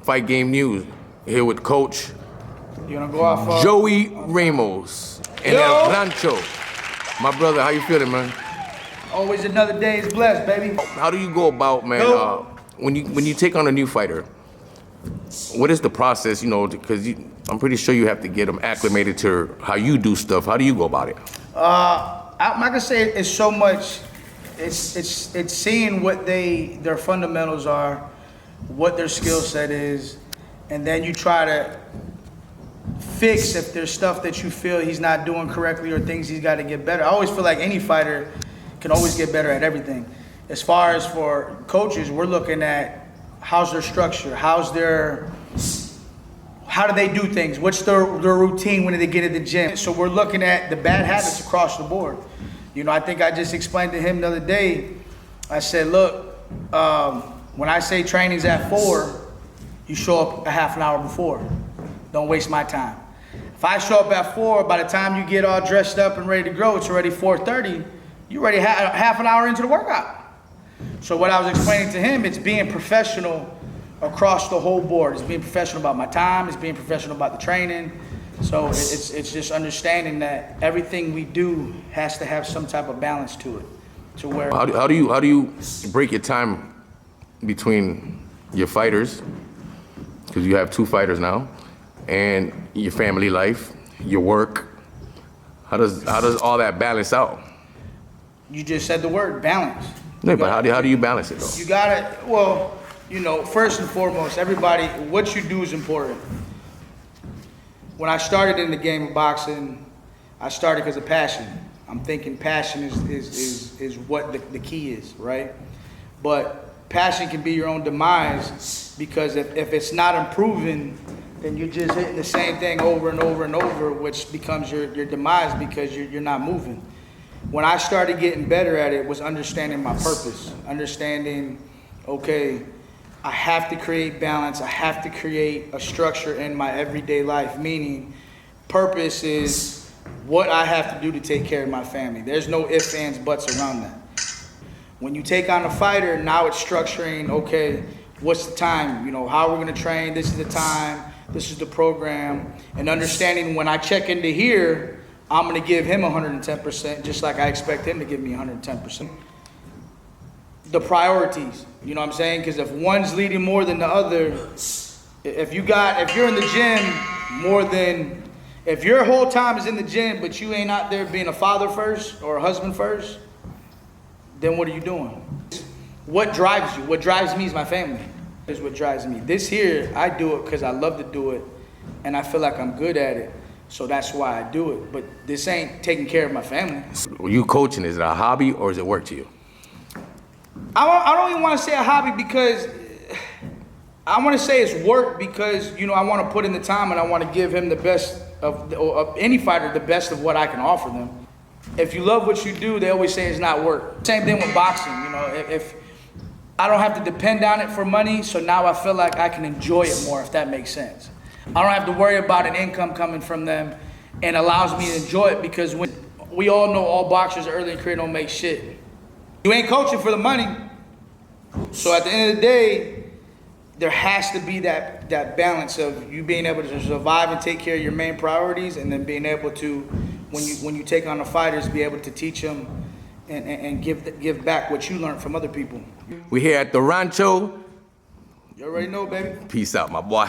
Fight Game News. Here with Coach You wanna go off? Joey Ramos in El Rancho. My brother, how you feeling, man? Always another day is blessed, baby. How do you go about, man, when you take on a new fighter? What is the process, you know, because I'm pretty sure you have to get them acclimated to how you do stuff. How do you go about it? I'm not gonna say it's so much. It's seeing what their fundamentals are, what their skill set is, and then you try to fix if there's stuff that you feel he's not doing correctly or things he's got to get better. I always feel like any fighter can always get better at everything. As far as for coaches, we're looking at how's their structure, how do they do things, what's their routine when they get in the gym. So we're looking at the bad habits across the board. You know, I think I just explained to him the other day, I said, look, when I say training's at 4, you show up a half an hour before. Don't waste my time. If I show up at 4, by the time you get all dressed up and ready to go, it's already 4:30. You're already half an hour into the workout. So what I was explaining to him, it's being professional across the whole board. It's being professional about my time. It's being professional about the training. So it's just understanding that everything we do has to have some type of balance to it. To where How do you break your time between your fighters, because you have 2 fighters now, and your family life, your work? How does all that balance out? You just said the word balance. No, but how do you balance it though? You gotta, well, you know, first and foremost, everybody, what you do is important. When I started in the game of boxing, I started because of passion. I'm thinking passion is what the key is, right? But passion can be your own demise, because if it's not improving, then you're just hitting the same thing over and over and over, which becomes your demise because you're not moving. When I started getting better at it was understanding my purpose, understanding, okay, I have to create balance, I have to create a structure in my everyday life, meaning purpose is what I have to do to take care of my family. There's no ifs, ands, buts around that. When you take on a fighter, now it's structuring, okay, what's the time? You know, how we're gonna train, this is the time, this is the program, and understanding when I check into here, I'm gonna give him 110%, just like I expect him to give me 110%. The priorities, you know what I'm saying? Because if one's leading more than the other, if you're in the gym if your whole time is in the gym, but you ain't out there being a father first or a husband first, then what are you doing? What drives you? What drives me is my family. Is what drives me. This here, I do it because I love to do it, and I feel like I'm good at it. So that's why I do it. But this ain't taking care of my family. You coaching, is it a hobby or is it work to you? I don't even want to say a hobby, because I want to say it's work, because, you know, I want to put in the time and I want to give him the best of any fighter, the best of what I can offer them. If you love what you do, they always say it's not work. Same thing with boxing, you know, if I don't have to depend on it for money, so now I feel like I can enjoy it more, if that makes sense. I don't have to worry about an income coming from them, and allows me to enjoy it, because when we all know all boxers early in career don't make shit. You ain't coaching for the money. So at the end of the day, there has to be that balance of you being able to survive and take care of your main priorities, and then being able to, when you take on the fighters, be able to teach them and give back what you learned from other people. We here at the Rancho. You already know, baby. Peace out, my boy.